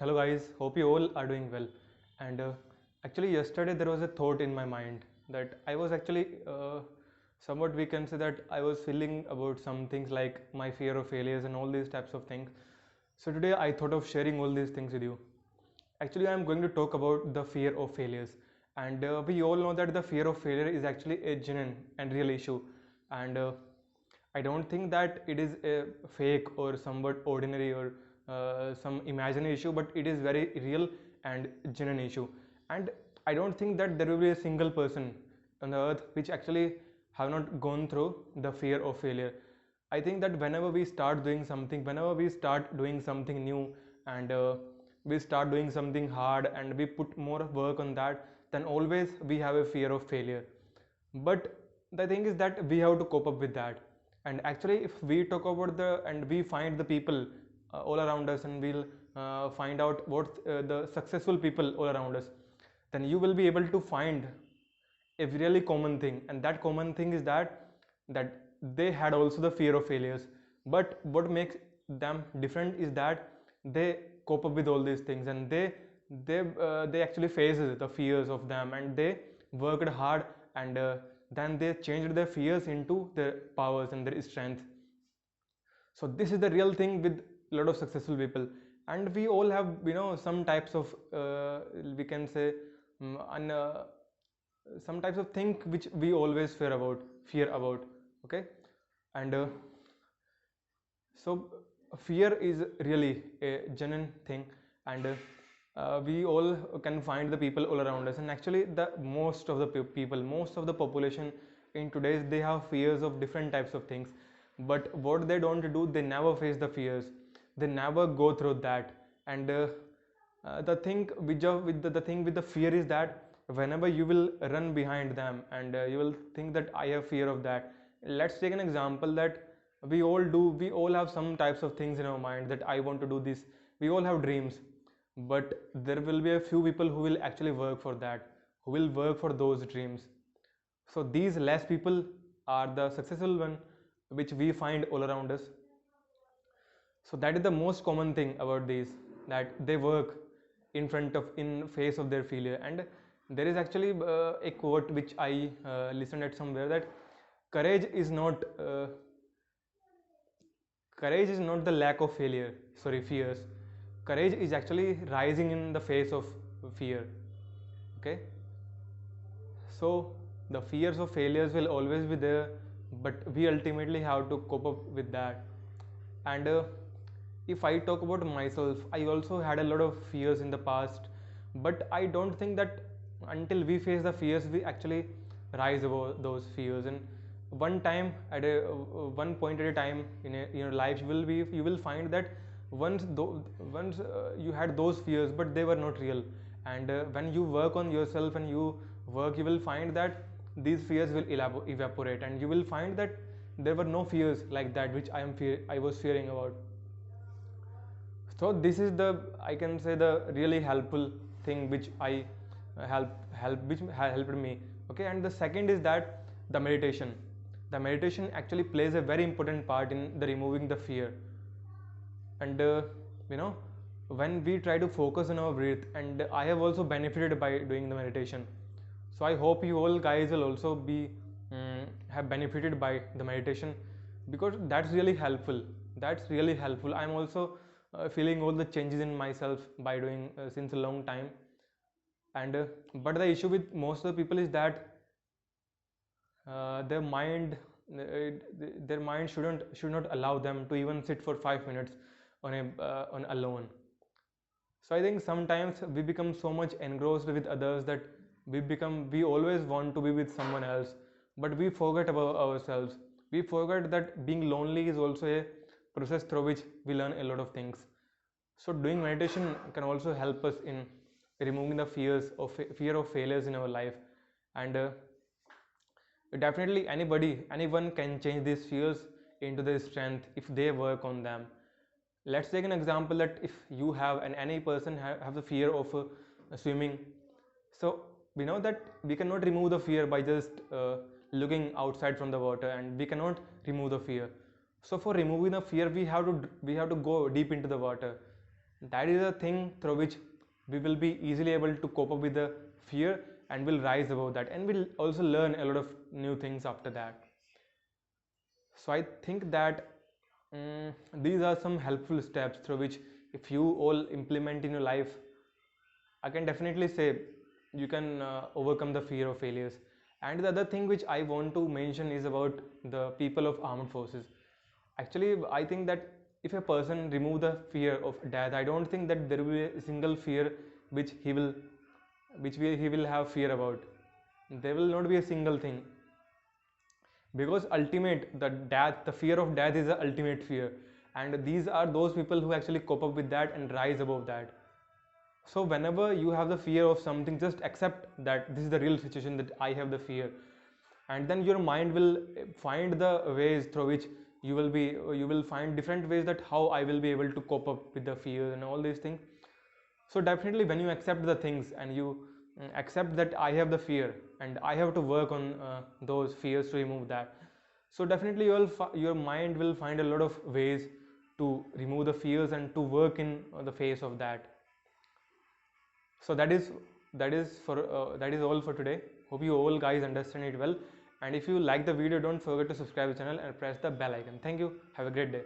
Hello guys, hope you all are doing well. And actually, yesterday there was a thought in my mind that I was actually somewhat, we can say that I was feeling about some things like my fear of failures and all these types of things. So today I thought of sharing all these things with you. Actually, I am going to talk about the fear of failures. And we all know that the fear of failure is actually a genuine and real issue. And I don't think that it is a fake or somewhat ordinary or some imaginary issue, but it is very real and genuine issue. And I don't think that there will be a single person on the earth which actually have not gone through the fear of failure. I think that whenever we start doing something, whenever we start doing something new, and we start doing something hard and we put more work on that, then always we have a fear of failure. But the thing is that we have to cope up with that. And actually, if we talk about the and we find the people all around us, and we'll find out what the successful people all around us, then you will be able to find a really common thing. And that common thing is that they had also the fear of failures. But what makes them different is that they cope up with all these things, and they actually faces the fears of them, and they worked hard, and then they changed their fears into their powers and their strength. So this is the real thing with a lot of successful people. And we all have, some types of we can say, and some types of thing which we always fear about. Okay. And so fear is really a genuine thing. And we all can find the people all around us, and actually the most of the people, most of the population in today's, they have fears of different types of things. But what they don't do, they never face the fears, they never go through that. And the thing the thing with the fear is that whenever you will run behind them, and you will think that I have fear of that. Let's take an example that we all have some types of things in our mind that I want to do this. We all have dreams, but there will be a few people who will actually work for that, who will work for those dreams. So these less people are the successful one which we find all around us. So that is the most common thing about these, that they work in face of their failure. And there is actually a quote which I listened at somewhere, that courage is not courage is not the lack of fears. Courage is actually rising in the face of fear. Okay. So the fears of failures will always be there, but we ultimately have to cope up with that. And if I talk about myself, I also had a lot of fears in the past, but I don't think that until we face the fears, we actually rise above those fears. And one time at a one point at a time in your life, you will find that once you had those fears, but they were not real. And when you work on yourself and you will find that these fears will evaporate, and you will find that there were no fears like that which I was fearing about. So this is the, I can say, the really helpful thing which I help which helped me. Okay. And the second is that the meditation actually plays a very important part in the removing the fear. And you know when we try to focus on our breath, and I have also benefited by doing the meditation. So I hope you all guys will also be have benefited by the meditation, because that's really helpful. I'm also feeling all the changes in myself by doing since a long time. And but the issue with most of the people is that their mind their mind should not allow them to even sit for 5 minutes on alone. So I think sometimes we become so much engrossed with others that we always want to be with someone else, but we forget about ourselves. We forget that being lonely is also a process through which we learn a lot of things. So doing meditation can also help us in removing the fear of failures in our life. And definitely anyone can change these fears into their strength if they work on them. Let's take an example that if you have, and any person have the fear of swimming. So we know that we cannot remove the fear by just looking outside from the water, and we cannot remove the fear. So for removing the fear, we have to go deep into the water. That is a thing through which we will be easily able to cope up with the fear and will rise above that, and will also learn a lot of new things after that. So I think that these are some helpful steps through which, if you all implement in your life, I can definitely say you can overcome the fear of failures. And the other thing which I want to mention is about the people of armed forces. Actually, I think that if a person remove the fear of death, I don't think that there will be a single fear which he will have fear about. There will not be a single thing, because ultimate the fear of death is the ultimate fear, and these are those people who actually cope up with that and rise above that. So whenever you have the fear of something, just accept that this is the real situation, that I have the fear, and then your mind will find the ways through which you will find different ways that how I will be able to cope up with the fear and all these things. So definitely when you accept the things and you accept that I have the fear and I have to work on those fears to remove that, so definitely your mind will find a lot of ways to remove the fears and to work in the face of that. So that is all for today. Hope you all guys understand it well, and if you like the video, don't forget to subscribe to the channel and press the bell icon. Thank you. Have a great day.